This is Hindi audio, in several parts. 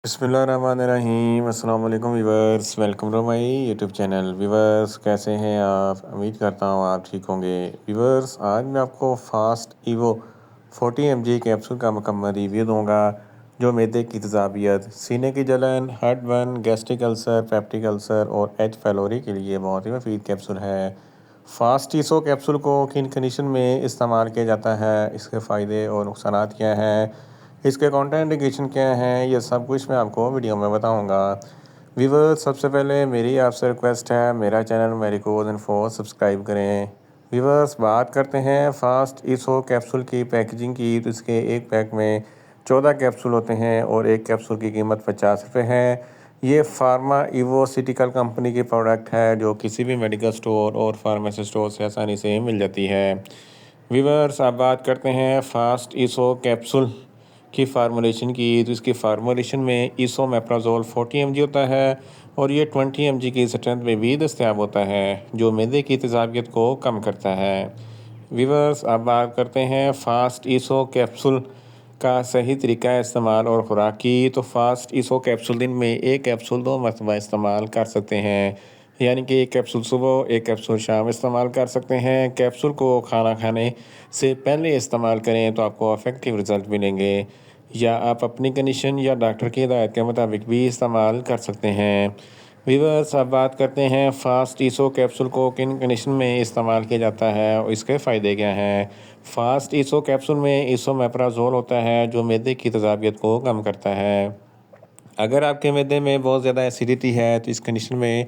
बिस्मिल्लाहिर्रहमानिर्रहीम अस्सलाम वालेकुम viewers, welcome to my YouTube channel. Viewers, कैसे हैं आप? उम्मीद करता हूँ आप ठीक होंगे। वीवर्स, आज मैं आपको फास्ट ईवो 40 mg कैप्सूल का मुकम्मल रिव्यू दूंगा, जो मैदे की तेज़ाबियत, सीने की जलन, heart burn, gastric ulcer, peptic ulcer और एच पैलोरी के लिए बहुत ही मुफीद कैप्सूल है। फास्ट ईसो कैप्सूल को किन कंडीशन में इस्तेमाल किया जाता है, इसके फ़ायदे और नुकसानात क्या हैं, इसके कॉन्ट्राइंडिकेशन क्या हैं, ये सब कुछ मैं आपको वीडियो में बताऊंगा। व्यूअर्स, सबसे पहले मेरी आपसे रिक्वेस्ट है, मेरा चैनल मेडिकोज इन्फो सब्सक्राइब करें। व्यूअर्स, बात करते हैं फास्ट ईसो कैप्सूल की पैकेजिंग की, तो इसके एक पैक में 14 कैप्सूल होते हैं और एक कैप्सूल की कीमत 50 रुपये है। ये फार्मा इवोसिटिकल कंपनी की प्रोडक्ट है, जो किसी भी मेडिकल स्टोर और फार्मेसी स्टोर से आसानी से मिल जाती है। व्यूअर्स, अब बात करते हैं फास्ट ईसो कैप्सूल की फार्मूलेशन की, तो इसकी फार्मूलेशन में इसोमेप्राजोल 40 mg होता है और ये 20 mg की स्ट्रेंथ में भी दस्तयाब होता है, जो मैदे की तेज़ाबियत को कम करता है। व्यूअर्स, अब बात करते हैं फास्ट ईसो कैप्सूल का सही तरीका इस्तेमाल और खुराक की, तो फास्ट ईसो कैप्सूल दिन में एक कैप्सूल 2 मरतबा इस्तेमाल कर सकते हैं, यानी कि एक कैप्सूल सुबह, एक कैप्सूल शाम इस्तेमाल कर सकते हैं। कैप्सूल को खाना खाने से पहले इस्तेमाल करें तो आपको इफेक्टिव रिजल्ट मिलेंगे, या आप अपनी कंडीशन या डॉक्टर की हिदायत के मुताबिक भी इस्तेमाल कर सकते हैं। व्यूअर्स, अब बात करते हैं फास्ट ईसो कैप्सूल को किन कंडीशन में इस्तेमाल किया जाता है और इसके फ़ायदे क्या हैं। फास्ट ईसो कैप्सूल में इसोमेप्राजोल होता है, जो मैदे की तेज़ाबियत को कम करता है। अगर आपके मैदे में बहुत ज़्यादा एसिडिटी है, तो इस कंडीशन में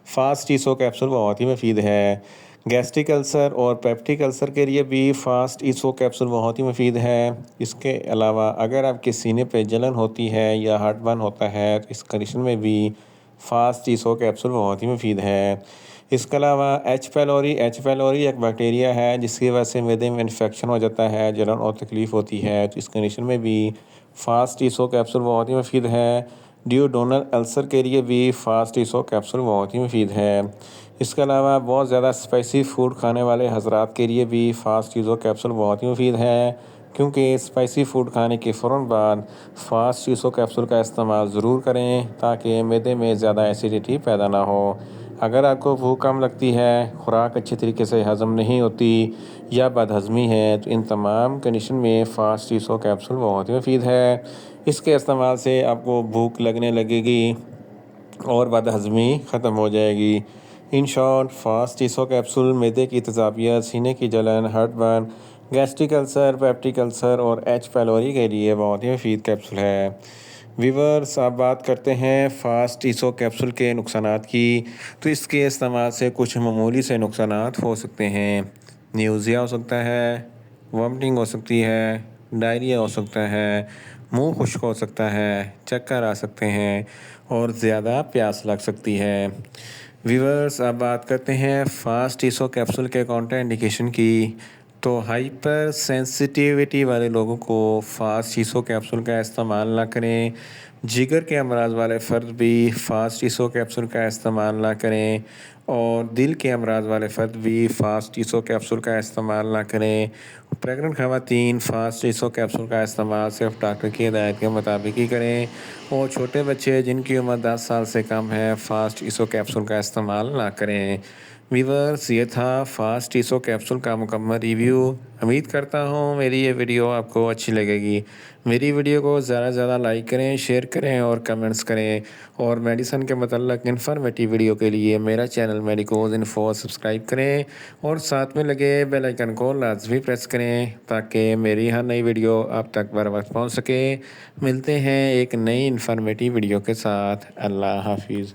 फास्ट ईसो कैप्सूल बहुत ही मुफीद है। गैस्ट्रिक अल्सर और पेप्टिक अल्सर के लिए भी फास्ट ईसो कैप्सूल बहुत ही मुफीद है। इसके अलावा अगर आपके सीने पे जलन होती है या हार्ट बर्न होता है, तो इस कंडीशन में भी फास्ट ईसो कैप्सूल बहुत ही मुफीद है। इसके अलावा एच पैलोरी एक बैक्टीरिया है, जिसकी वजह से मैदे में इन्फेक्शन हो जाता है, जलन और तकलीफ़ होती है, तो इस कंडीशन में भी फास्ट ईसो कैप्सूल बहुत ही मुफीद है। ड्यूडोनल अल्सर के लिए भी फास्ट ईसो कैप्सूल बहुत ही मुफीद है। इसके अलावा बहुत ज़्यादा स्पाइसी फूड खाने वाले हजरात के लिए भी फास्ट ईसो कैप्सूल बहुत ही मुफीद है, क्योंकि स्पाइसी फूड खाने के फ़ौरन बाद फास्ट ईसो कैप्सूल का इस्तेमाल ज़रूर करें, ताकि मैदे में ज़्यादा एसिडिटी पैदा ना हो। अगर आपको भूख कम लगती है, खुराक अच्छी तरीके से हज़म नहीं होती या बदहज़मी है, तो इन तमाम कंडीशन में फ़ास्ट ईसो कैप्सूल बहुत ही मुफीद है। इसके इस्तेमाल से आपको भूख लगने लगेगी और बदहज़मी ख़त्म हो जाएगी। इन शॉर्ट, फास्ट ईसो कैप्सूल मैदे की तेज़ाबियत, सीने की जलन, heart burn, gastric ulcer, peptic ulcer और एच पैलोरी के लिए बहुत ही मुफीद कैप्सूल है। व्यूअर्स, आप बात करते हैं फास्ट ईसो कैप्सूल के नुकसानात की, तो इसके इस्तेमाल से कुछ मामूली से नुकसानात हो सकते हैं। न्यूज़िया हो सकता है, वॉमिटिंग हो सकती है, डायरिया हो सकता है, मुंह खुश्क हो सकता है, चक्कर आ सकते हैं और ज़्यादा प्यास लग सकती है। व्यूअर्स, अब बात करते हैं फास्ट ईसो कैप्सूल के कॉन्ट्राइंडिकेशन की, तो हाइपर सेंसिटिविटी वाले लोगों को फास्ट ईसो कैप्सूल का इस्तेमाल ना करें। जिगर के अमराज वाले फ़र्द भी फास्ट ईसो कैप्सूल का इस्तेमाल ना करें, और दिल के अमराज वाले फ़र्द भी फास्ट ईसो कैप्सूल का इस्तेमाल ना करें। प्रेग्नेंट ख़वातीन फास्ट ईसो कैप्सूल का इस्तेमाल सिर्फ डॉक्टर की हिदायत के मुताबिक ही करें, और छोटे बच्चे जिनकी उम्र 10 साल से कम है, फास्ट ईसो कैप्सूल का इस्तेमाल ना करें। व्यूअर्स, ये था फास्ट ईसो कैप्सूल का मुकम्मल रिव्यू। उम्मीद करता हूँ मेरी ये वीडियो आपको अच्छी लगेगी। मेरी वीडियो को ज़्यादा से ज़्यादा लाइक करें, शेयर करें और कमेंट्स करें, और मेडिसिन के मतलब इन्फॉर्मेटिव वीडियो के लिए मेरा चैनल मेडिकोज इन्फो सब्सक्राइब करें, और साथ में लगे बेल आइकन को लाजमी प्रेस करें, ताकि मेरी हर नई वीडियो आप तक बर वक्त पहुँच सके। मिलते हैं एक नई इन्फॉर्मेटिव वीडियो के साथ। अल्लाह हाफिज़।